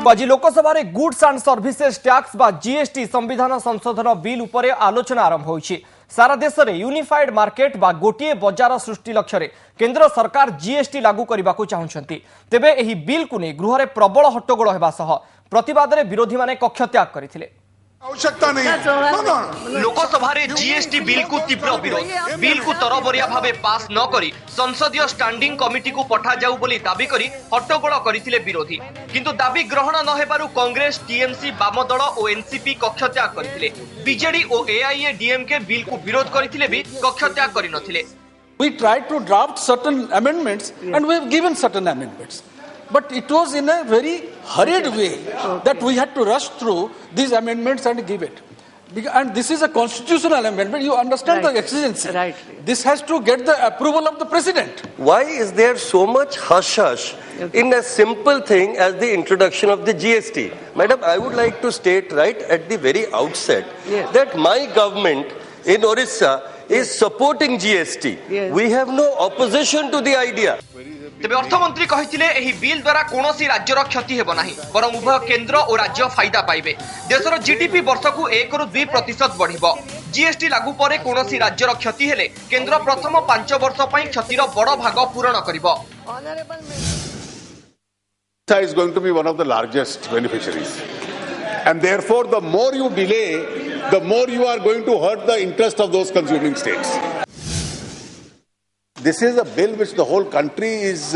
आज लोकसभा रे goods and services tax बा जीएसटी संविधान संशोधन बिल उपरे आलोचना आरंभ होईछि। सारा देश में यूनिफाइड मार्केट बा गोटे बजार सृष्टि लक्ष्य रे केंद्र सरकार जीएसटी लागू करने को चाहते। तेबे एही बिल को नहीं गृह में प्रबल हट्टगोल होगा सह प्रतिवाद में विरोधी माने कक्ष त्याग करथिले। आवश्यकता नहीं लोकसभा रे जीएसटी बिल को तीव्र विरोध। बिल को तरबरिया भावे पास न करी संसदीय स्टैंडिंग कमिटी को पठा जाऊ बोली दाबी करी हट्टगोल करथिले विरोधी। किंतु दाबी ग्रहण न हेबारु कांग्रेस, टीएमसी, वाम दल और एनसीपी कक्ष त्याग करथिले। बीजेडी और एआईएडीएमके बिल को विरोध करथिले भी कक्ष त्याग करि नथिले। We tried to draft certain amendments and we have given certain amendments. But it was in a very hurried way that we had to rush through these amendments and give it. And this is a constitutional amendment. You understand the exigency. Right. This has to get the approval of the president. Why is there so much hush-hush in a simple thing as the introduction of the GST? Madam, I would like to state right at the very outset that my government in Orissa is supporting GST. Yes. We have no opposition to the idea. तेबे अर्थमंत्री कहिथिले एही bill द्वारा कोनोसी राज्यर क्षति हेबो नाही, बरं उभय केंद्र और राज्य फायदा पाइबे। देशर जीडीपी वर्षकु 1 ରୁ 2% बढ़िबो। जीएसटी लागू परे कोनोसी राज्यर क्षति हेले केंद्र प्रथम 5 वर्ष पई क्षतिर बड़ भाग पूरण करिबो। Orissa is going to be one of the largest beneficiaries, and therefore the more you delay, the more you are going to hurt the interest of those consuming states. This is a bill which the whole country is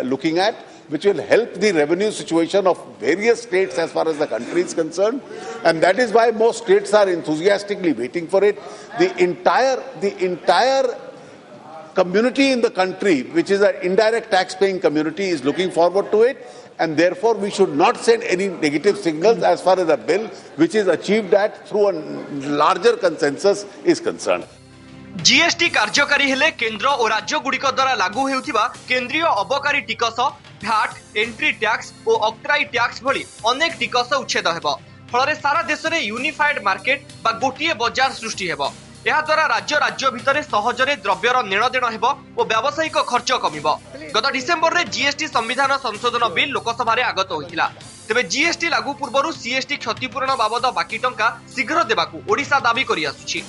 looking at, which will help the revenue situation of various states as far as the country is concerned, and that is why most states are enthusiastically waiting for it. The entire community in the country, which is an indirect tax-paying community, is looking forward to it, and therefore we should not send any negative signals as far as a bill which is achieved at through a larger consensus is concerned. GST कार्यकारी हेले केंद्र और राज्य गुड़िक द्वारा लागू हेउथिबा केंद्रीय अबकारी टिकस, भैट, एंट्री टैक्स और ऑक्ट्राई टैक्स भली अनेक टिकस उच्छेद हेबो। फଳରେ सारा देश में यूनिफाइड मार्केट बा गोटे बजार सृष्टि हेबो। एहा द्वारा राज्य भितर सहजरे द्रव्यर नेणदेण हेबो और व्यावसायिक खर्च कमिबो। गत डिसेम्बर रे जीएसटी संविधान संशोधन बिल लोकसभा रे आगत होइथिला। तेबे जीएसटी लागू पूर्वरु सीएसटी क्षतिपूरण बाबद बाकी टंका शीघ्र देबाकू ओडिशा दाबी करि आसुछि।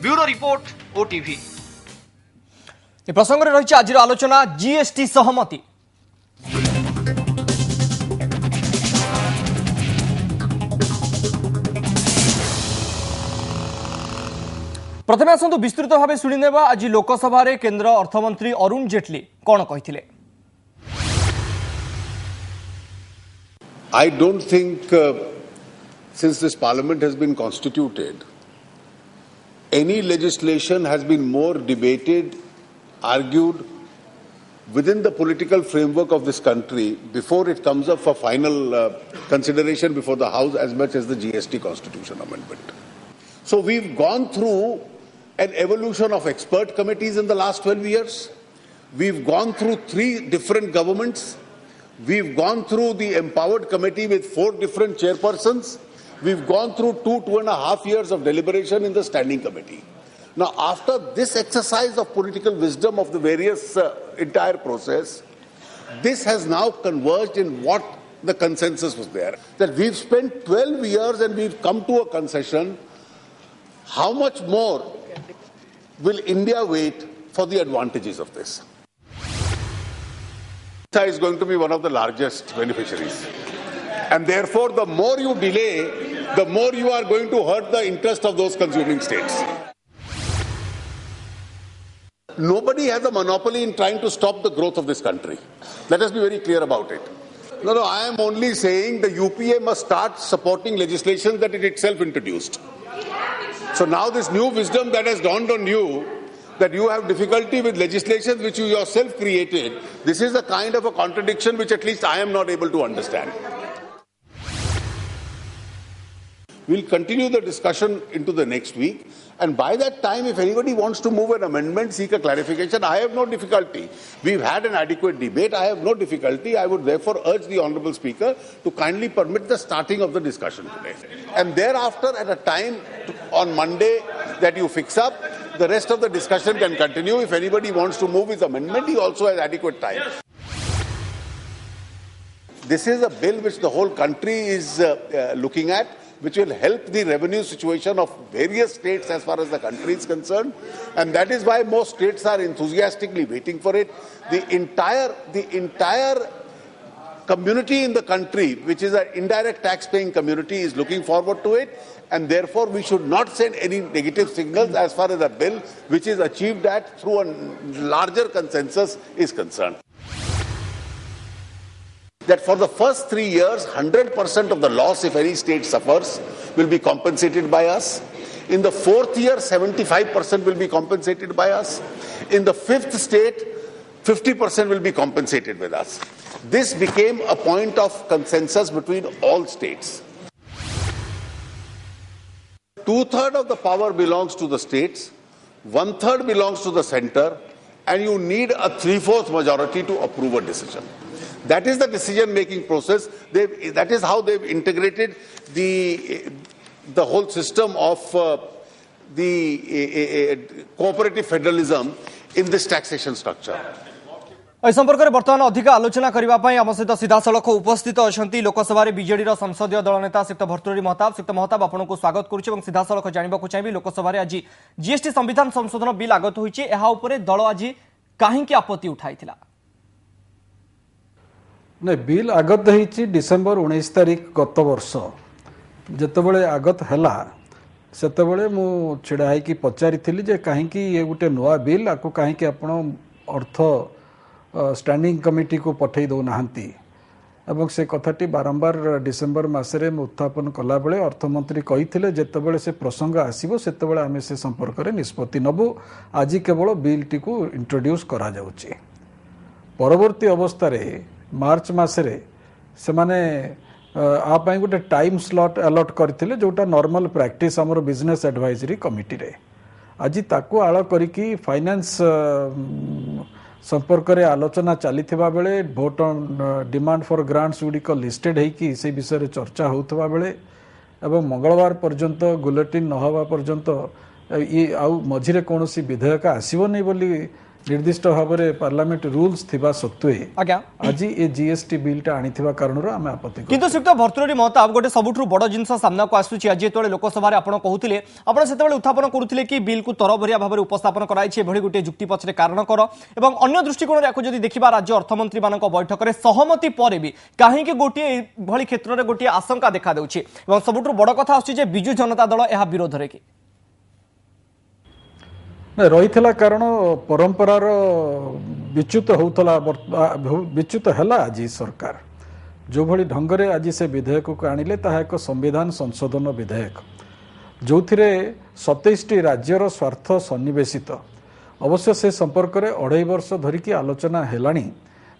Bureau report OTV. ए प्रसंग रे रहिछि आजिर आलोचना जीएसटी सहमति। प्रथमे आसंतु विस्तृत भाव शुणिनेबा आज लोकसभा रे केंद्र अर्थमंत्री अरुण जेटली कोन कहिथिले। I don't think since this parliament has been constituted, any legislation has been more debated, argued within the political framework of this country before it comes up for final consideration before the House as much as the GST Constitution Amendment. So we've gone through an evolution of expert committees in the last 12 years. We've gone through 3 different governments. We've gone through the empowered committee with 4 different chairpersons. We've gone through 2.5 years of deliberation in the standing committee. Now, after this exercise of political wisdom of the various entire process, this has now converged in what the consensus was there. That we've spent 12 years and we've come to a concession. How much more will India wait for the advantages of this? Orissa is going to be one of the largest beneficiaries. And therefore, the more you delay, the more you are going to hurt the interest of those consuming states. Nobody has a monopoly in trying to stop the growth of this country. Let us be very clear about it. No, I am only saying the UPA must start supporting legislation that it itself introduced. So now this new wisdom that has dawned on you, that you have difficulty with legislation which you yourself created, this is a kind of a contradiction which at least I am not able to understand. We'll continue the discussion into the next week, and by that time, if anybody wants to move an amendment, seek a clarification, I have no difficulty. We've had an adequate debate. I have no difficulty. I would therefore urge the Honourable Speaker to kindly permit the starting of the discussion today. And thereafter, at a time on Monday that you fix up, the rest of the discussion can continue. If anybody wants to move his amendment, he also has adequate time. This is a bill which the whole country is looking at, which will help the revenue situation of various states as far as the country is concerned. And that is why most states are enthusiastically waiting for it. The entire community in the country, which is an indirect tax-paying community, is looking forward to it. And therefore, we should not send any negative signals as far as a bill which is achieved at through a larger consensus is concerned. That for the first 3 years, 100% of the loss, if any state suffers, will be compensated by us. In the 4th year, 75% will be compensated by us. In the 5th state, 50% will be compensated with us. This became a point of consensus between all states. 2/3 of the power belongs to the states, 1/3 belongs to the center, and you need a 3/4 majority to approve a decision. That is the decision-making process. That is how they've integrated the whole system of the cooperative federalism in this taxation structure. ए संपर्क में बर्तमान अधिक आलोचना करने आम सहित सीधा सड़क उपस्थित अच्छा लोकसभा बीजेडी संसदीय दल नेता श्रीयुक्त भर्तृहरि महताब। श्रीयुक्त महताब आपको स्वागत करुच्ची सीधा सड़क जानवाक चाहिए लोकसभा आज जीएसटी संविधान संशोधन बिल आगत होती दल आज कहीं आपत्ति उठाई नहीं बिल आगत होती डिसेम्बर 19 तारिख गत वर्ष जितेबले आगत है सेतेबले मु छिड़ा होगी पचारि जे कहीं ये गोटे नुआ बिल आपको कहीं अर्थ स्टैंडिंग कमिटी को पठे दौना एवं से कथाटी बारंबार डिसेम्बर मसरे उत्थापन कला बेले अर्थमंत्री कही जितेबले से प्रसंग आसो से आम से संपर्क में निष्पत्ति नबू आज केवल बिल टी को इंट्रोड्यूस करा जाउची। परवर्ती अवस्था मार्च मसरे से माने आपाई गोटे टाइम स्लॉट अलॉट करथिले जोटा नॉर्मल प्रैक्टिस हमर बिजनेस एडवाइजरी कमिटी रे आज ताको आळ करिकी फाइनेंस संपर्क में आलोचना चली बेले vote on demand for grants गुड़िक लिस्टेड होगी से विषय में चर्चा होता बेले एवं मंगलवार पर्यंत बुलेटिन नहवा पर्यंत ये आउ मझिरे कौन विधेयक आसबनी बोली निर्दिष्ट भाव में पार्लियामेंट रूल्स थिबा सत्वे आज ये जीएसटी बिलटा आनी कारण आम आपत्ति किंतु श्रीयुक्त भर्तृहरि महताब गोटे सबुठ बड़ जिनस सामना को आसूची आज जो लोकसभा आपड़ कहते से उत्थापन करुले कि बिल को तरबरिया भाव में उपस्थापन कराई गोटे जुक्ति पछरे कारण कर एवं अन्य दृष्टिकोण में देखा राज्य अर्थमंत्री मान बैठक में सहमति पर भी कहीं गोटे भली क्षेत्र में गोटे आशंका देखा देउछि एवं सबुठ बड़ कथा आसूची बिजु जनता दल यह विरोध में कि रही कारण परंपरार विच्युत होता विच्युत है आज सरकार जो भली ढंगरे आज से विधेयक को आनिले ताहा एक संविधान संशोधन विधेयक जो 27टी राज्यर स्वार्थ सन्निवेशित अवश्य से संपर्क में 2.5 वर्ष धरिकी आलोचना हेलानी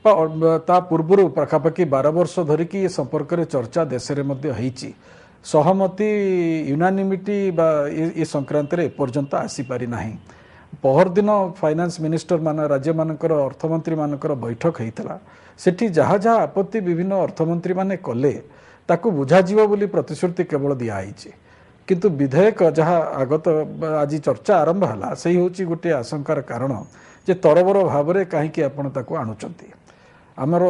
ता पूर्व पाखापाखि 12 वर्ष धरिकी ये संपर्क में चर्चा देश में सहमति यूनानिमिटी ये संक्रांत एपर्यंत आसीपारी ना पहर दिन फाइनेंस मिनिस्टर मान राज्य मानकर अर्थमंत्री मानकर बैठक होता सेठी जहाँ जहाँ आपत्ति विभिन्न अर्थमंत्री माने कले ताकू बुझा जीव बोली प्रतिश्रुति केवल दिखाई किंतु विधेयक जहाँ आगत आज चर्चा आरंभ है से हूँ गोटे आशंकार कारण जे तरबर भाव में कहीं आपड़ आणुचंती आमर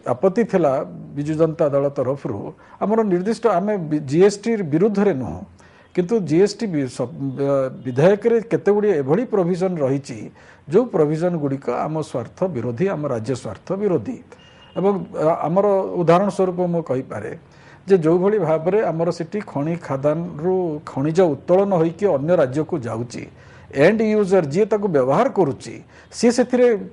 आपत्ति थिला बिजु जनता दल तरफ आमर निर्दिष्ट आम जीएसटी विरुद्ध रे नुह किंतु जीएसटी विधेयक केते गुड़ी एभली प्रोविजन रही जो प्रोविजन गुड़िक आम स्वार्थ विरोधी आम राज्य स्वार्थ विरोधी एवं आमर उदाहरण स्वरूप मु कहीपे जे जो भली भाव में आमर सिटी खनि खादान रु खनिज उत्तोलन होइकी अन्य राज्य को जाउची एंड यूजर जी ताको व्यवहार करुच्ची सी से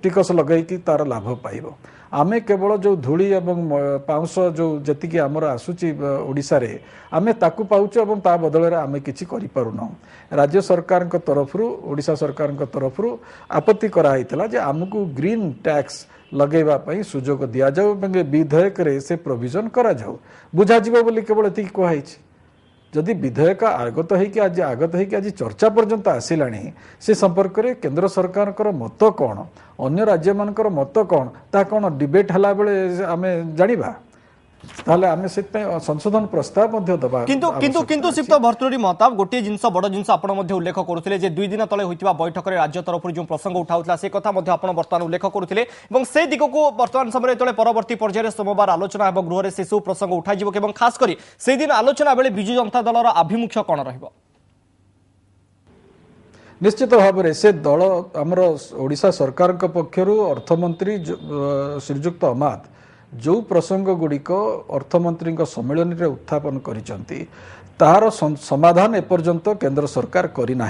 टिकस लगैकी तार लाभ पाइब आमे केवल जो धूली एवं पाउंस जो जतिकी आमर आसूची ओडिशा रे आमे ताकू पाउछु एवं ता बदल रे आमे किछि करि पारुना राज्य सरकार तरफरु ओडिशा सरकार तरफरु आपत्ति कराइतला जे आमको ग्रीन टैक्स लगेवा पई सुजोग दिया जाऊ विधेयक रे से प्रोविजन करा जाऊ बुझा जीव बोली केवल एति कहैछि जदि विधेयक आगत होगी आज चर्चा पर्यंत आसिलानी से संपर्क में केंद्र सरकार मत कौन अन्य राज्य मानकर मत कौन ता कौन डिबेट हला बेले आमे जानिबा ताहले आमे संशोधन प्रस्ताव मध्य दबा किंतु किंतु किंतु सिप्त भर्तृहरि महताब गोटे जिनस बड़ जिनस आपण मध्य उल्लेख करुथिले जे 2 दिन तले होइतिबा बैठक रे राज्य तरफ जो प्रसंग उठाउतला से कथा मध्य आपण वर्तमान उल्लेख करुथिले एवं से दिग को वर्तमान समय तले परवर्ती पर्याय सोमवार आलोचना एवं गृह रे से सब प्रसंग उठा जिवो एवं खास करी से दिन आलोचना बेले बिजु जनता दलर आभिमुख्य कोन रहइबो निश्चित भाव में से दल आमर ओडिशा सरकार पक्षर अर्थमंत्री श्रीजुक्त अमात जो प्रसंग गुड़िक अर्थमंत्री सम्मेलन में उत्थापन तार समाधान एपर्यंत केंद्र सरकार करना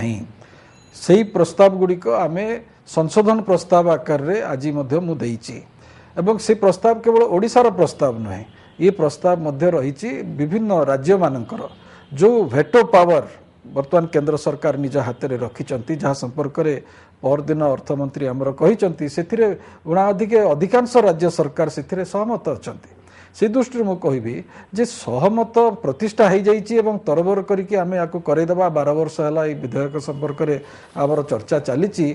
से प्रस्ताव गुड़िक आमे संशोधन प्रस्ताव आकार रे आज एवं से प्रस्ताव केवल ओडिशार प्रस्ताव नुहे ये प्रस्ताव मध्य रही विभिन्न राज्य मानकर जो भेटो पावर वर्तमान केंद्र सरकार निज हाथ में रखिंट जहाँ संपर्क में परदिन अर्थमंत्री आमर कही से अधिक अधिकांश राज्य सरकार से सहमत अच्छा से दृष्टि मु कहि जे सहमत प्रतिष्ठा हो जाइए तरबर करके आम या करदेबा 12 वर्ष है विधेयक संपर्क में आमर चर्चा चली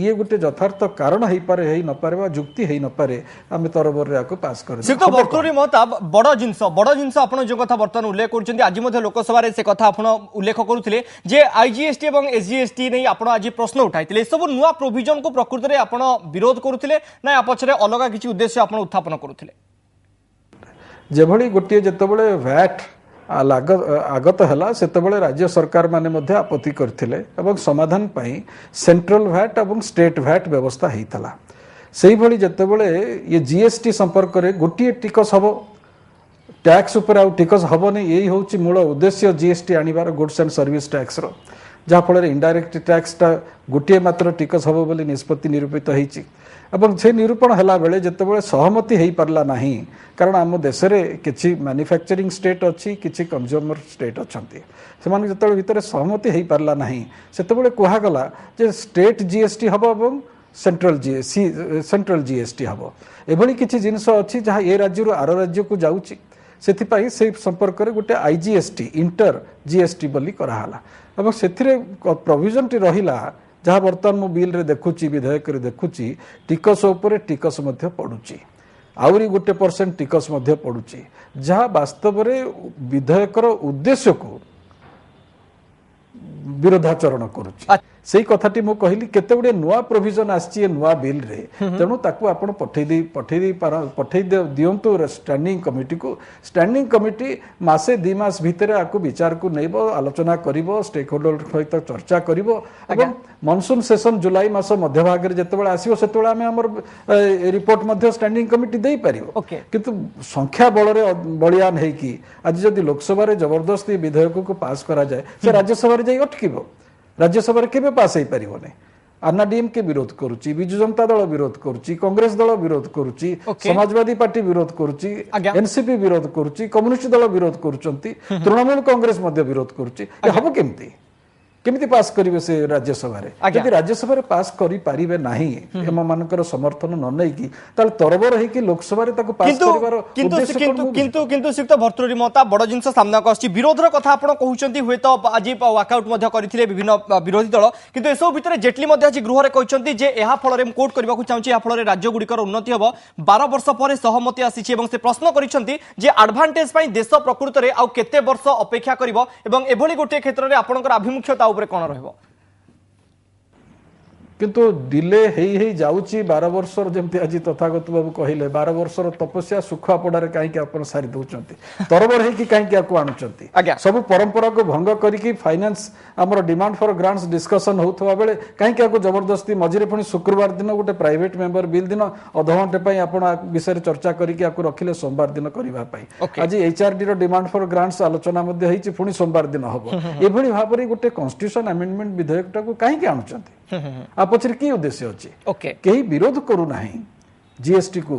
ये गोटे यथार्थ कारण हो पारे न पारे जुक्ति हो न पारे आम तरबर या पास कर महताब बड़ जिनस आप जो कथा बर्तमान उल्लेख कर आज लोकसभा से कथा आप उल्लेख करुले जे आईजीएसटी और एसजीएसटी नहीं आप आज प्रश्न उठाई सब नुआ प्रोविजन को प्रकृति में आप विरोध करुले ना पछरे अलग किसी उद्देश्य आप उत्थापन करुले जेभली गोटे जितेबाला भैट आगत है से राज्य सरकार माने मध्य आपत्ति करथिले एवं समाधान पाई सेंट्रल भैट और स्टेट भैट व्यवस्था होता से भली जितेबाला ये जीएसटी संपर्क में गोटे टिकस हम टैक्स उपर आउ टिकस हेनी यही हूँ मूल उद्देश्य जीएसटी आनिबार गुड्स एंड सर्विस टैक्स रो जहाँफल इनडायरेक्ट टैक्सटा गोटे मात्र टिकस हम बोली निष्पत्ति निरूपित होती से निरूपण है बेले जितेबाला सहमति हो पारला नहीं कारण आम देश में किसी मैन्युफैक्चरिंग स्टेट अच्छी किसी कंज्यूमर स्टेट अच्छा से जो भितर सहमति हो पारला नहीं से कहगला जे स्टेट जीएसटी हम और सेंट्रल जीएसटी हम एभली किसी जिनस अच्छी जहाँ ए राज्य आर राज्य को जाऊँगी से संपर्क में गोटे आईजीएसटी इंटर जीएसटी बोली कराला और से प्रोविजन टी रहिला जहाँ बर्तमान मु बिल रे देखुची विधेयक रे देखुची टिकस उपरे टिकस मध्य पड़ुची आउरी गोटे % टिकस मध्य पड़ुची जहाँ वास्तव में विधेयकर उद्देश्य को विरोधाचरण करुची से कथाटी मु कहली केते गुडे नुआ प्रोविजन आछि नुआ बिल रे तेणु ताकू आपण पठै दियंतु स्टैंडिंग कमिटी मासे 2 मास भितर आकु विचार को नेबो आलोचना करिवो स्टेक होल्डर सहित चर्चा करिवो एवं मनसून सेशन जुलाई मास मध्य भाग रे जेतेबेला आसीबो सेतेबेला आमे हमर रिपोर्ट मध्य स्टैंडिंग कमिटी देई परिवो किंतु संख्या बल रे बलियान है कि आज जदि लोकसभा रे जबरदस्ती विधेयक को पास करा जाए से राज्यसभा रे जाई अटकिबो राज्यसभा केबे पास हो पारिबोने आरडीएम के विरोध करुच्ची बिजु जनता दल विरोध करुच्ची कांग्रेस दल विरोध करुच्ची समाजवादी पार्टी विरोध करुच्ची एनसीपी विरोध करुच्ची कम्युनिस्ट दल विरोध करुचंती तृणमूल कांग्रेस मध्य विरोध करुच्ची हम केमिति पास करिवे से राज्यसभा रे यदि राज्यसभा रे पास करि पारिबे नाही एम मानकर समर्थन न नै कि ताल तरबर है कि लोकसभा रे ताको पास करिवार उद्देश्य किंतु सिक्त भर्तृहरि महता बड़ जिंस सामना को आछि विरोध रो कथा आपण कहउचंती हुए तो आज वॉकआउट मध्य करिथिले विभिन्न विरोधी दल किंतु एसो भितर जेटली मध्य आज गृह रे कहउचंती जे एहा फल रे कोट करबा को चाहूची एहा फल रे राज्य गुडिकर उन्नति हबो 12 वर्ष परे सहमति आसीछि एवं से प्रश्न करिसंती जे एडवांटेज पई देश प्रकृति रे आउ केते वर्ष अपेक्षा करबो एवं एभली गोटे क्षेत्र रे आपनकर अभिमुख्यता उपरे कोन रहबो किंतु डिले हेई जाउची 12 वर्षर जेमती आज तथागत बाबू कहले 12 वर्षर तपस्या सुखा पड़ारे कहीं आप सारी दौरान तरबर है कि कहीं आणुंट सब परंपरा को भंग करके फाइनेंस आमर डिमांड फॉर ग्रांट्स डिस्कशन होता बेले कहीं जबरदस्ती मझे पुणी शुक्रवार दिन गोटे प्राइवेट मेंबर बिल दिन अध घंटे आप विषय चर्चा करके रखिले सोमवार दिन करने आज एचआरडी डिमांड फॉर ग्रांट्स आलोचना पुणी सोमवार दिन हम ये भाव में गोटे कन्स्टिट्यूशन अमेंडमेंट विधेयक कहीं आणुंट पचर कि उद्देश्य अच्छे कहीं विरोध करूना जीएसटी को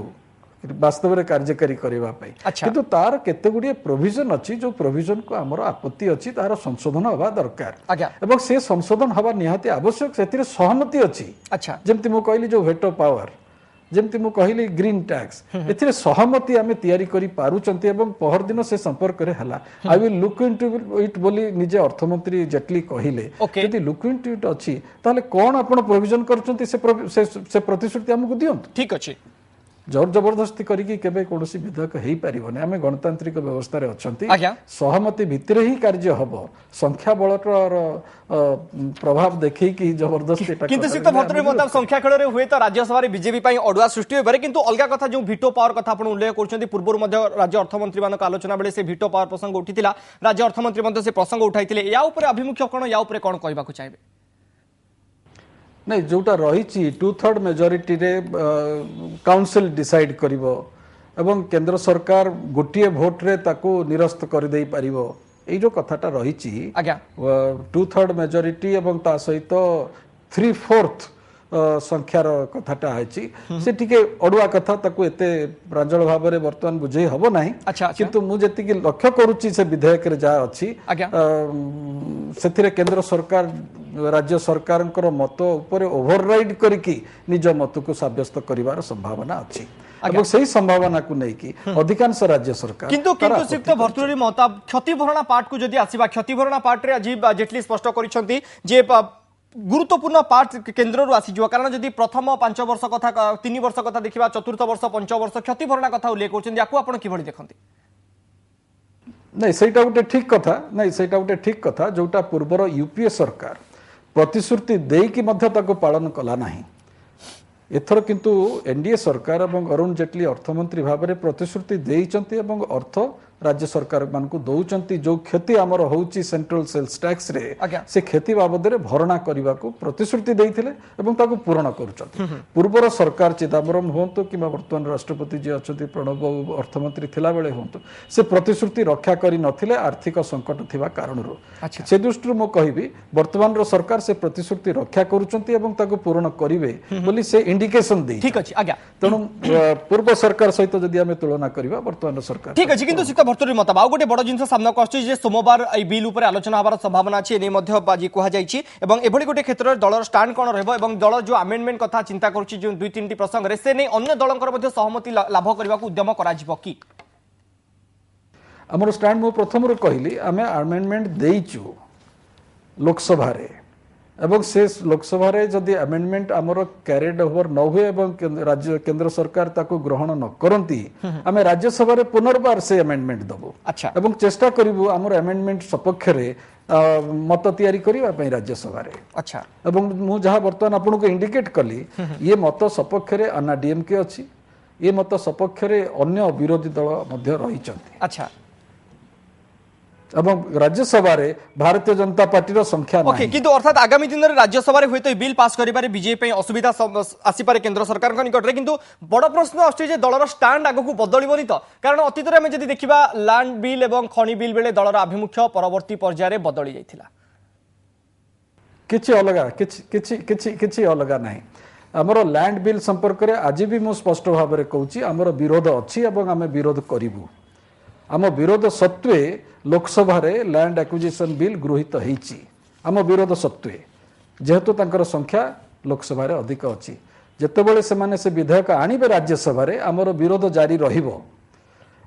वास्तव में कार्यकारी करने किंतु तार केते गुड़िए प्रोविजन अच्छी जो प्रोविजन को आमर आपत्ति अच्छी तार संशोधन हवा दरकार एवं से संशोधन हवा निहाती आवश्यक से सहमति अच्छी जमती मु कहली जो वेटो पावर जमती मु कहली ग्रीन टैक्स एथिरे सहमति आमे तयारी करी पारुचंती एवं पहर दिन से संपर्क रे हला I will look into it बोली निजे अर्थमंत्री जेटली कहिले यदि लुक इनटू इट अछि ताले कोन आपण प्रोविजन करचंती से प्रतिश्रुति हमकु दियंतु ठीक अछि जोर जबरदस्ती करके केबे कोनोसी विधेयक हेई परिबने आमे गणतांत्रिक व्यवस्था रे अछंती आज्ञा। सहमति भितर ही कार्य हबो संख्या बलटर प्रभाव देखै कि जबरदस्ती किंतु सिक्त भर्तृहरि मताब संख्या खेल हुए तो राज्यसभा अडुआ सृष्टि हो पारे किंतु अलग कथा जो भिटो पावर कथा आपण उल्लेख करछंती पूर्व राज्य अर्थमंत्री मान आलोचना बेले से भिटो पावर प्रसंग उठिथिला राज्य अर्थमंत्री से प्रसंग उठाइथिले या ऊपर अभिमुख्य कोन या ऊपर कोन कहबाकू चाहिबे नहीं जोटा रही 2/3 मेजोरिटी रे काउंसिल डिसाइड करिवो एवं केंद्र सरकार गोटिए भोट रे ताको निरस्त कर देई परिवो एई जो कथाटा रही आज्ञा 2/3 मेजोरिटी एवं ता सहित 3/4 संख्यार कथाटा आछि से टिके अडुआ कथा ताको एते प्रांजल भाव में वर्तमान बुझे हबो नाही किंतु मु जेति कि लक्ष्य करूची से विधेयक रे जा अछि सेथिरे केंद्र सरकार राज्य सरकार मत ऊपर ओवरराइड करके निज मत को साब्यस्त करिवार संभावना अछि এবং সেই সম্ভাবনা को नहीं कि अधिकांश राज्य सरकार किंतु सिक्त भर्तृहरि महताब क्षतिभरणा पार्ट को जदि आसीबा क्षतिभरणा पार्ट रे अजीब जेटली स्पष्ट करिसंती जे गुरुत्वपूर्ण पार्ट केंद्र रु आसी जो कारण जदि प्रथम 5 वर्ष कथा 3 वर्ष कथा देखिबा चतुर्थ वर्ष पंचम वर्ष क्षतिभरणा कथा उल्लेख करछन याकू आपण किभଳି देखंती नहीं सेटा गोटे ठीक कथा नहीं सेटा गोटे ठीक कथा जोटा पूर्वर यूपीए सरकार प्रतिश्रुति देकी मध्य ताको पालन कला नाही एथर किंतु एनडीए सरकार और अरुण जेटली अर्थमंत्री भाव में प्रतिश्रुति देइचंती एवं अर्थ राज्य सरकार मान को दौचंती जो क्षति आमर होउची सेंट्रल सेल्स टैक्स रे से क्षति बाबद रे भरणा करने को प्रतिश्रुति देइथिले एवं ताको पूर्ण करूचंती पूर्वर सरकार चिदंबरम होंतु कि वर्तमान राष्ट्रपति जी अछंती प्रणब अर्थमंत्री थिला बेले होंतु से प्रतिश्रुति रक्षा करी नथिले आर्थिक संकट थिबा कारणरो से दृष्टि मो कहिबी वर्तमान रो सरकार से प्रतिश्रुति रक्षा करूचंती एवं ताको पूर्ण करिवे बोली से इंडिकेशन दे ठीक अछि आज्ञा तेणु पूर्व सरकार सहित जदि आमे तुलना करिबा वर्तमान सरकार ठीक अछि किंतु सिक्त भर्तृहरि महताब आउ गोटे बड़ जिनस सामना आछि जे सोमवार ए बिल ऊपर आलोचना हबार संभावना अछि एने मध्य बाजी कहा जाइछि एवं एभली गोटे क्षेत्र दलर स्टैंड कोन रहबो एवं दल जो अमेंडमेंट कथा चिंता करछि जो 2-3 प्रसंग रे से नै अन्य दलंकर मध्य सहमति लाभ करबा को उद्यम करा जिवो की हमर स्टैंड मो प्रथम रो कहली आमे अमेंडमेंट देइछु लोकसभा रे एवं से लोकसभा रे जदि अमेंडमेंट आमर कैरिड ओवर न हुए एवं राज्य केंद्र सरकार ताको ग्रहण न करंती आमे राज्यसभा रे पुनर्बार से अमेंडमेंट दबो अच्छा एवं चेष्टा करिवु आमर अमेंडमेंट सपक्ष रे मत तैयारी करिवा पई राज्यसभा रे अच्छा एवं मु जहा वर्तमान आपन को इंडिकेट कली ये मत सपक्ष रे अन्ना डीएमके अछि ये मत सपक्ष रे अन्य विरोधी दल मध्य रही चंती अच्छा एवं राज्यसभा रे भारतीय जनता पार्टी रो संख्या ओके किंतु अर्थात आगामी दिन रे राज्यसभा रे होइतो बिल पास करिबारे बीजेपी असुविधा आसी पारे केंद्र सरकार को निकट रे किंतु बड़ प्रश्न आछे जे दलर स्टैंड आगो को बदलिबोनी तो कारण अतीत रे हम जदि देखिबा लैंड बिल एवं खनि बिल बेले दलर अभिमुख्य परवर्ती पर्याय रे बदली जाइथिला किछि अलगा किछि अलगा नाही हमरो लैंड बिल संपर्क रे आज भी मु स्पष्ट भाव में कहूची हमरो विरोध अछि एवं आमे विरोध करिवु आम विरोध सत्वे लोकसभा रे लैंड एक्विजिशन बिल गृहीत होईची आम विरोध सत्वे जेहेतु तांकर संख्या लोकसभा रे अधिक अछि जेतेबेले से माने से विधेयक आनिबे राज्यसभा रे हमरो विरोध जारी रहिबो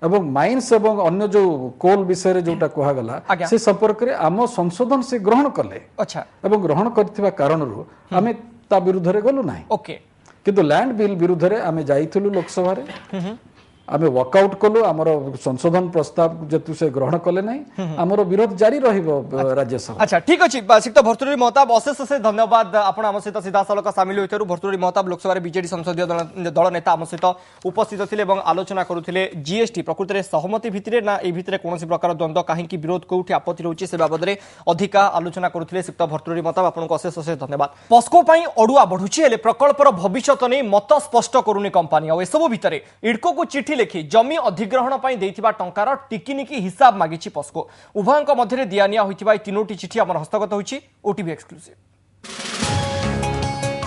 एवं माइन्स एवं अन्य जो कोल विषय रे जोटा कहा गला से संपर्क रे आम संशोधन से ग्रहण कले अच्छा एवं ग्रहण करथिबा कारणरू आमे ता विरुद्ध रे गलु नाही ओके किंतु लैंड बिल विरुद्ध रे आमे जाइथिलु लोकसभा रे आमे वर्कआउट कलु आमर संशोधन प्रस्ताव जेतु से ग्रहण कले नहीं आमर विरोध जारी रहिबो राज्यसभा अच्छा ठीक अछि सिक्त भर्तृहरि महताब अशेष अशेष धन्यवाद आपण आम सहित सीधा सलक सामिल होइतरु भर्तृहरि महताब लोकसभा रे बीजेडी संसदीय दल नेता आम सहित उपस्थित थिले एवं आलोचना करुथिले जीएसटी प्रकृति रे सहमति भितरे ना ए भितरे कोनोसी प्रकार द्वंद्व काहे कि विरोध कोठी आपत्ति रहउची से बाबद रे अधिका आलोचना करुथिले सिक्त भर्तृहरि महताब आपण को अशेष अशेष धन्यवाद पस्को पई अडुआ बढ़ुची हेले प्रकल्पर भविष्यत नै मत स्पष्ट करूनी कंपनी आ एसबु भितरे इडको को चिठी लिखि जमी अधिग्रहण पई देइथिबा टंकार टिकिनिकी हिसाब मागिछि पस्को उभयंक मध्यरे दियानिया होइथिबा 3टी चिठी हमर हस्तगत होइछि ओटीवी एक्सक्लूसिव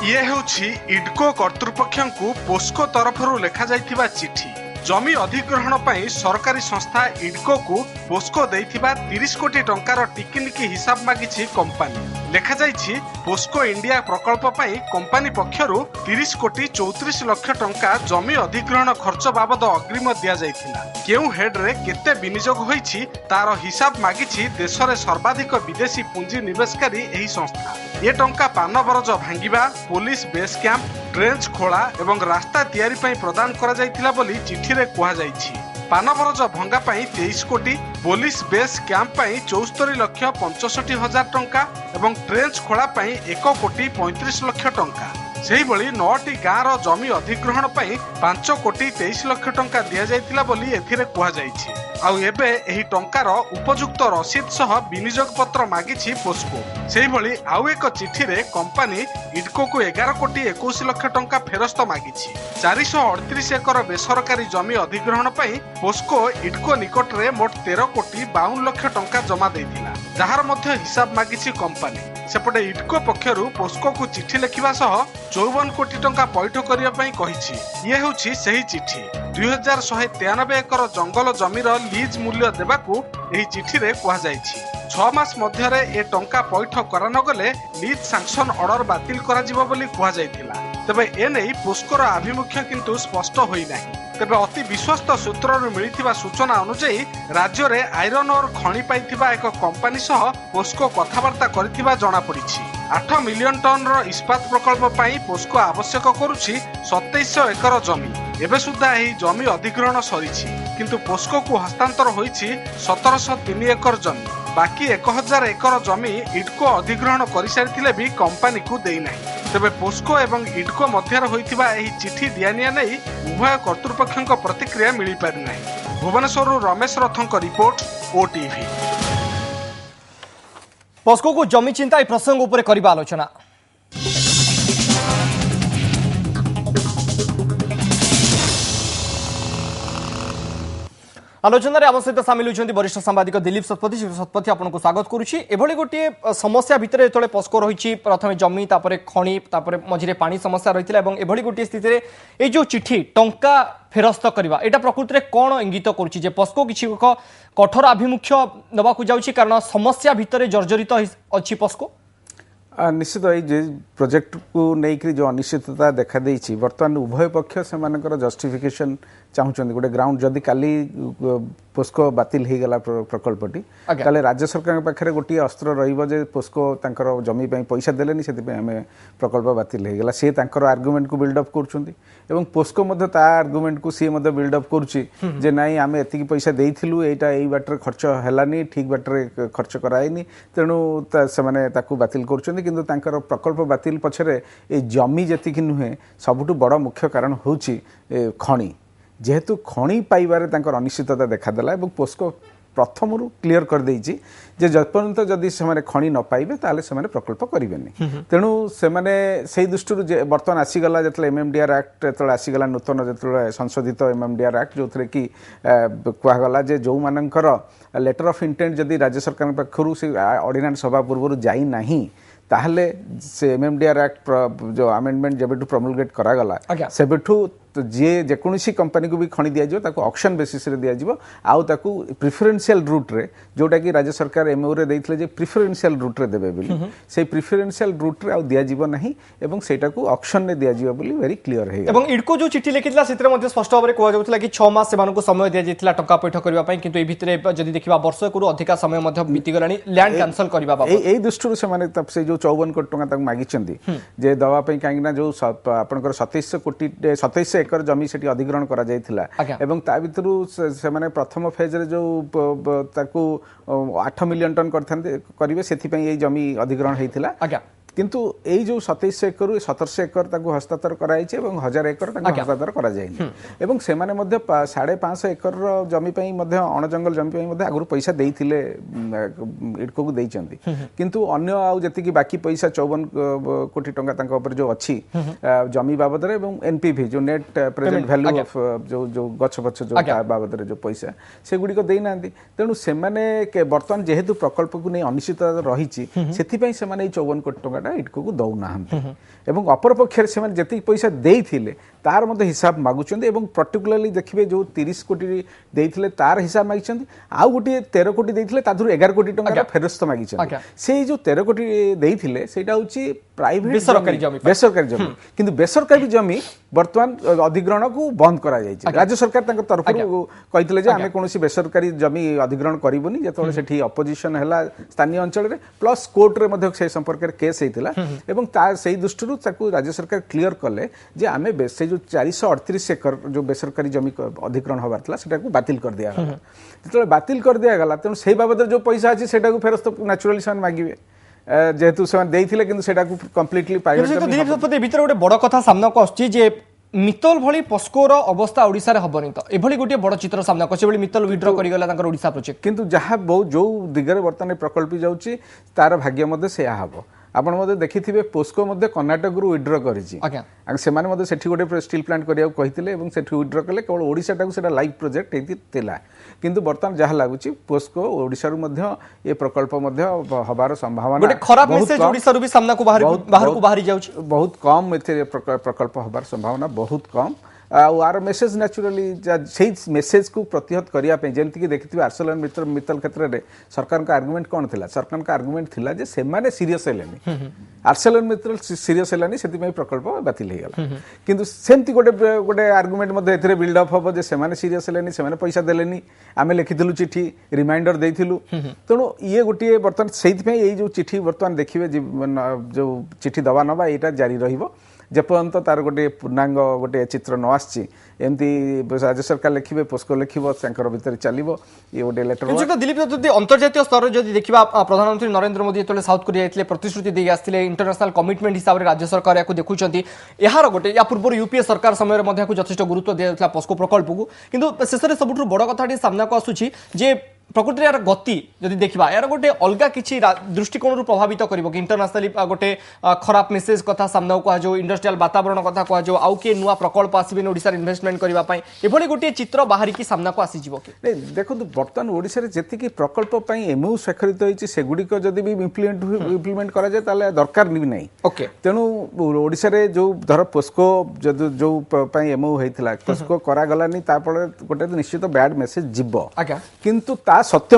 ये हेउछि इडको कर्तृपक्षंकु पोस्को तरफरु लेखा जाइथिबा चिठी जमी अधिग्रहण पई सरकारी संस्था इडको को पोस्को देइथिबा 30 कोटी टंकार टिकिनिकी हिसाब मागिछि कंपनी ଲେଖା ଯାଇଛି ପୋସ୍କୋ ଇଣ୍ଡିଆ ପ୍ରକଳ୍ପ ପାଇଁ କମ୍ପାନୀ ପକ୍ଷରୁ 30 କୋଟି 34 ଲକ୍ଷ ଟଙ୍କା ଜମି ଅଧିଗ୍ରହଣ ଖର୍ଚ୍ଚ ବାବଦ ଅଗ୍ରିମ ଦିଆଯାଇଥିଲା। କେଉଁ ହେଡ୍ରେ କେତେ ବିନିଯୋଗ ହୋଇଛି ତାର ହିସାବ ମାଗିଛି ଦେଶରେ ସର୍ବାଧିକ ବିଦେଶୀ ପୁଞ୍ଜି ନିବେଶକାରୀ ଏହି ସଂସ୍ଥା। ଏ ଟଙ୍କା ପାନ ବରଜ ଭାଙ୍ଗିବା, ପୋଲିସ ବେସ୍ କ୍ୟାମ୍ପ, ଟ୍ରେଞ୍ଚ ଖୋଳା ଏବଂ ରାସ୍ତା ତିଆରି ପାଇଁ ପ୍ରଦାନ କରାଯାଇଥିଲା ବୋଲି ଚିଠିରେ କୁହାଯାଇଛି। ପାନବରଜ ଭଙ୍ଗା ପାଇଁ 23 କୋଟି, ପୋଲିସ ବେସ୍ କ୍ୟାମ୍ପ ପାଇଁ 74 ଲକ୍ଷ 65 ହଜାର ଟଙ୍କା ଏବଂ ଟ୍ରେଞ୍ଚ ଖୋଳା ପାଇଁ 1 କୋଟି 35 ଲକ୍ଷ ଟଙ୍କା। ସେହିଭଳି 9ଟି ଗାଁର ଜମି ଅଧିଗ୍ରହଣ ପାଇଁ 5 କୋଟି 23 ଲକ୍ଷ ଟଙ୍କା ଦିଆଯାଇଥିଲା ବୋଲି ଏଥିରେ କୁହାଯାଇଛି। ଆଉ ଏବେ ଏହି ଟଙ୍କାର ଉପଯୁକ୍ତ ରସିଦ ସହ ବିନିଯୋଗ ପତ୍ର ମାଗିଛି ପୋସ୍କୋ। ସେହିଭଳି ଆଉ ଏକ ଚିଠିରେ କମ୍ପାନୀ ଇଡ୍କୋକୁ 11 କୋଟି 21 ଲକ୍ଷ ଟଙ୍କା ଫେରସ୍ତ ମାଗିଛି। 438 ଏକର ବେସରକାରୀ ଜମି ଅଧିଗ୍ରହଣ ପାଇଁ ପୋସ୍କୋ ଇଡ୍କୋ ନିକଟରେ ମୋଟ 13 କୋଟି 52 ଲକ୍ଷ ଟଙ୍କା ଜମା ଦେଇଥିଲା, ଯାହାର ମଧ୍ୟ ହିସାବ ମାଗିଛି କମ୍ପାନୀ। ସେପଟେ ଇଡ୍କୋ ପକ୍ଷରୁ ପୋସ୍କୋକୁ ଚିଠି ଲେଖିବା ସହ 54 କୋଟି ଟଙ୍କା ପଇଠ କରିବା ପାଇଁ କହିଛି। ଇଏ ହେଉଛି ସେହି ଚିଠି। 2193 ଏକର ଜଙ୍ଗଲ ଜମିର ଲିଜ୍ ମୂଲ୍ୟ ଦେବାକୁ ଏହି ଚିଠିରେ କୁହାଯାଇଛି। 6 ମାସ ମଧ୍ୟରେ ଏ ଟଙ୍କା ପଇଠ କରାନଗଲେ ଲିଜ୍ ସାଂକ୍ସନ ଅର୍ଡର ବାତିଲ କରାଯିବ ବୋଲି କୁହାଯାଇଥିଲା। ତେବେ ଏନେଇ ପୋସ୍କୋର ଆଭିମୁଖ୍ୟ କିନ୍ତୁ ସ୍ପଷ୍ଟ ହୋଇନାହିଁ। ତେବେ ଅତି ବିଶ୍ୱସ୍ତ ସୂତ୍ରରୁ ମିଳିଥିବା ସୂଚନା ଅନୁଯାୟୀ ରାଜ୍ୟରେ ଆଇରନ୍ ଓର୍ ଖଣି ପାଇଥିବା ଏକ କମ୍ପାନୀ ସହ ପୋସ୍କୋ କଥାବାର୍ତ୍ତା କରିଥିବା ଜଣାପଡ଼ିଛି। 8 ମିଲିୟନ ଟନ୍ର ଇସ୍ପାତ ପ୍ରକଳ୍ପ ପାଇଁ ପୋସ୍କୋ ଆବଶ୍ୟକ କରୁଛି 2700 ଏକର ଜମି। ଏବେ ସୁଦ୍ଧା ଏହି ଜମି ଅଧିଗ୍ରହଣ ସରିଛି, କିନ୍ତୁ ପୋସ୍କୋକୁ ହସ୍ତାନ୍ତର ହୋଇଛି 1703 ଏକର ଜମି। ବାକି 1000 ଏକର ଜମି ଇଡ୍କୋ ଅଧିଗ୍ରହଣ କରିସାରିଥିଲେ ବି କମ୍ପାନୀକୁ ଦେଇନାହିଁ। ତେବେ ପୋସ୍କୋ ଏବଂ ଇଡ୍କୋ ମଧ୍ୟରେ ହୋଇଥିବା ଏହି ଚିଠି ଦିଆନିଆ ନେଇ ଉଭୟ କର୍ତ୍ତୃପକ୍ଷଙ୍କ ପ୍ରତିକ୍ରିୟା ମିଳିପାରିନାହିଁ। ଭୁବନେଶ୍ୱରରୁ ରମେଶ ରଥଙ୍କ ରିପୋର୍ଟ, ଓଟିଭି। पॉस्को को जमी चिंता ए प्रसंग उपर करबा आलोचना। आलोचन आम सहित सामिल होती वरिष्ठ सांबादिक दिलीप शतपथी। शतपथी आपको स्वागत करुच्ची। एभली गोटे समस्या भितर जो पॉस्को रही प्रथम जमी तापर खणी तापर मझे पानी समस्या रही है गोटे स्थित ये जो चिठी टंका फेरस्त करवा यहाँ प्रकृति में कौन इंगित करुच्ची पॉस्को किसी कठोर आभिमुख्य नवाक जाऊँगी कारण समस्या भितर जर्जरित अच्छी पॉस्को निश्चित ये प्रोजेक्ट को लेकर जो अनिश्चितता देखा देती बर्तमान उभय पक्ष से जस्टिफिकेशन चाहूँ गोटे ग्राउंड जदि काली पोस्को बातिल हो गला प्रकल्पटी ताले राज्य सरकार पाखे गोटे अस्त्र रे पोस्को तांकर जमी पैसा देलेनी से आम प्रकल्प बातिल हो गला सी आर्गुमेंट को बिल्डअप कर पोस्को आर्गुमेंट को सी बिल्डअप कर नाई आम एति पैसा देइथिलु एटा एई बाटर खर्च हेलानी ठीक बाटर खर्च कराइनी तेणु से बातिल कर किंतु तांकर प्रकल्प बातिल पछरे ए जमी जेतिक नुहे सबुठु बड़ मुख्य कारण होची खणी जेहेतु खणी पाइबारे तांकर अनिश्चितता देखादेला एवं पोस्को प्रथम क्लीयर कर देइछि जे जपर्यंत जदि से खणी न पाइबे ताले से प्रकल्प करेंगे तेणु से दृष्टि बर्तमान आसीगला जो एमएमडीआर एक्ट जो आसीगला नूतन जो संशोधित एमएमडीआर एक्ट जो थे कि कहगला जे जो मानकर लेटर ऑफ इंटेंट जदि राज्य सरकार पाखु से ऑर्डिनेंस सभा पूर्व जाई नहीं ताहले से एमएमडीआर एक्ट जो अमेंडमेंट जब प्रमोलगेट करागला सेबेठू तो जी जेकोसी कंपनी को भी खणी दिया ताको ऑक्शन बेसिस रे दिया आउ ताको प्रिफरेंशियल रूट रे जोटा कि राज्य सरकार एमओ रे देइथिले जे प्रिफरेंशियल रूट रे देबे बोली से प्रिफरेंशियल रूट रे आउ दिया जीवो नहीं एवं सेटा को ऑक्शन ने दिया जीवो बोली वेरी क्लियर हे एवं इडको जो चिट्ठी लिखितला सेतरे मध्ये स्पष्ट भाबरे कोआ जाउतला कि 6 मास सेमानको समय दिया जेतला टका पैठ करबा पई किंतु ए भितरे जदि देखिबा वर्ष को अधिक समय मध्ये बीती गलानी लैंड कैंसल करबा बाबा ए दृष्टि से माने तब से जो 54 कोटी टका तक मागी चंदी जे दवा पई कांगिना जो आपनकर 2700 कोटी 2700 एकर जमी सेठी अधिग्रहण करा जायथिला एवं ता भितरु से माने प्रथम फेज रे जो ताकू 8 मिलियन टन करथांते करिवे सेथि पई ए जमी अधिग्रहण हेतिला किंतु ए जो 2700 एकर 1700 एकर ताकू हस्तांतर कराइছে এবং 1000 एकर ताकू हस्तांतर करा जायनि एवं से माने मध्ये 550 एकर जमी पई मध्ये अणजंगल जमी पई मध्ये आगु पैसा देइथिले इडको को देइचंती किंतु अन्य आउ जति कि बाकी पैसा 54 कोटी टंका तांका ऊपर जो अछि जमी बाबद रे एवं एनपीवी जो नेट प्रेजेंट वैल्यू ऑफ जो गछ बछ जो बाबद रे जो पैसा से गुडी को देइ नांती तेनु से माने वर्तमान जेहेतु प्रकल्प को नै अनिश्चितता रहिछि सेथि पई से माने 54 कोटी टंका पैसाटा इटको को दौना एवं अपर पक्षर से जी पैसा देते तार मध्य हिसाब मागुंट और पर्टिकुलाली देखिए जो 30 कोटी देते तार हिसाब मागिं आउ गोटे 13 कोटी देते 11 कोटी टंका फेरस्त मागिं से जो 13 कोटी देते से प्राइवेट बेसरकारी जमी किंतु बेसरकारी जमी बर्तमान अधिग्रहण को बंद करा राज्य सरकार तरफ कहते आम कौन बेसरकारी जमी अधिग्रहण करूनी जो से अपोजिशन है स्थानीय अंचल प्लस कोर्टे से संपर्क में केस होता से दृष्टि राज्य सरकार क्लियर कले जे आम से जो 438 एकर जो बेसरकारी जमी अधिग्रहण हबार था बातिल कर दिया जो बातिल कर दिया गला तेणु से बाबद जो पैसा अच्छी से फेरस्त न्याचुराली से मांगे जेहेतु से देते कि कम्प्लीटली दिलीप शतपथी भितर गोटे बड़ कथा सामना को आसुची जे मित्तल भली पोस्कोर अवस्था ओडिशा रे हबनी तो एभली गोटे बड़ चित्र सामना को सेभली मित्तल विड्रॉ करि गला तांकर ओडिशा प्रोजेक्ट किंतु जहां जो दिगरे वर्तमान प्रकल्प जाउची तार भाग्य मध्ये से हबो आपण मध्ये देखिथिबे पोस्को मध्ये कर्नाटक रु विड्रॉ करिछि से माने सेठी गोटे स्टील प्लांट करिया कहिथिले एवं सेठी विड्रॉ कले केवल ओडिशा टाकू सेटा लाइव प्रोजेक्ट हेतिला किंतु वर्तमान जहां लागुछि पोस्को ओडिशा रु मध्ये ये प्रकल्प मध्ये हबार संभावना गोटे खराब मेसेज ओडिशा रु भी सामना को बाहर जाउछि बहुत कम एथे प्रकल्प हबार संभावना बहुत कम आर मेसेज न्याचुराली से मेसेज को प्रतिहत करने जमीक देखिए आर्सेलर मित्तल क्षेत्र में सरकार का आर्गुमेंट कौन था सरकार का आर्गुमेंट थिला जे सेमाने सीरियस हेलेनी आर्सेलर मित्तल सीरियस हेलानी से प्रकल्प बातिल हो गला किंतु सेमती गोटे गोटे आर्गुमेंट मध्ये एथिरे बिल्डअप हम जे सेमाने सीरियस हेलेनी सेमाने पैसा देलेनी आमे लिखिथिलु चिठी रिमाइंडर देइथिलु तेणु ये गोटे बर्तमान सेइथमे ये जो चिठी बर्तमान देखिए जो चिठी दवा नवा एटा जारी रहिबो जेपर्यंत तार गोटे पूर्णांग गोटे चित्र न आमती राज्य सरकार लिखे पोस्को लिखो भर चलो ये गोटे लेटर दिलीप शतपथी अंतर्जातीय स्तर में देखा प्रधानमंत्री नरेंद्र मोदी जो साउथ कोरिया जाते प्रतिश्रुति दे आसते इंटरनेशनल कमिटमेंट हिसाब से राज्य सरकार या देखुं यार गोटे या पूर्व यूपीए सरकार समय में यथेष गुरुत्व दिया पोस्को प्रकल्प को किंतु शेष में सबुठ बड़ कथा सामना को आसूची जे प्रकृति यार गति जदि देखा यार गोटे अलग किसी दृष्टिकोण प्रभावित कर इंटरनेशनली गोटे खराब मेसेज कथा सामना को कह इंडस्ट्रियल वातावरण कथा कह आउ किए नुआ प्रकल्प आसबे ओडिशा इन्वेस्टमेंट करने एभली गोटे चित्र बाहर की सामना को आसीजिवो कि देखो बर्तमान ओडिशा रे जेतिकी प्रकल्प एमओ स्वाक्षरित होईची सेगुडिक जदि भी इम्प्लीमेंट करा जाए ताले दरकार नहीं ओके तेणु ओडिशा रे जो धर पोस्को जो एमओ होइथिला पोस्को करा गलानी तापर गोटे निश्चित बैड मेसेज जिवो किंतु सत्य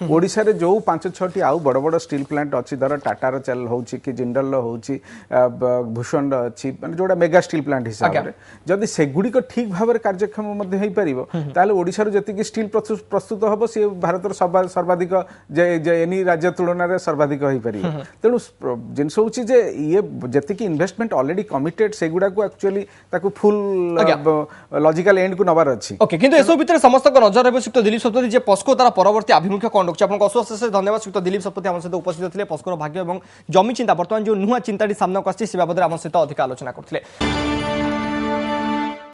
ओडिशा रे जो 5-6टी आउ बड़ बड़ स्टील प्लांट अच्छी धर टाटार चल होची कि जिंदल होची भूषण अच्छी माने जोड़ा मेगा स्टील प्लांट हिसाब रे जदि सेगुडी को ठीक भाव कार्यक्षम मध्ये होई परिबो ताले ओडिशा रो जति कि स्टील प्रस्तुत होबो से भारत सर्वाधिक एनी राज्य तुलना रे सर्वाधिक होई परिबो तेनु जिनस होची जे ये जति कि इन्वेस्टमेंट ऑलरेडी कमिटेड सेगुडा को एक्चुअली ताकू फुल लॉजिकल एंड को नबार अछि ओके किंतु एसो भितर समस्त को नजर रहबो श्रीयुक्त दिलीप शतपथी जे पोस्को तारा परवर्ती आभिमुख्य कौन रखुच्छे आपको अशेष धन्यवाद श्रीयुक्त दिलीप शतपथी आम सहित उपस्थित थे पोस्कोर भाग्य और जमी चिंता बर्तमान जो नुआ चिंताटी सामना को आसी से बाबद आम सहित अधिक आलोचना करते।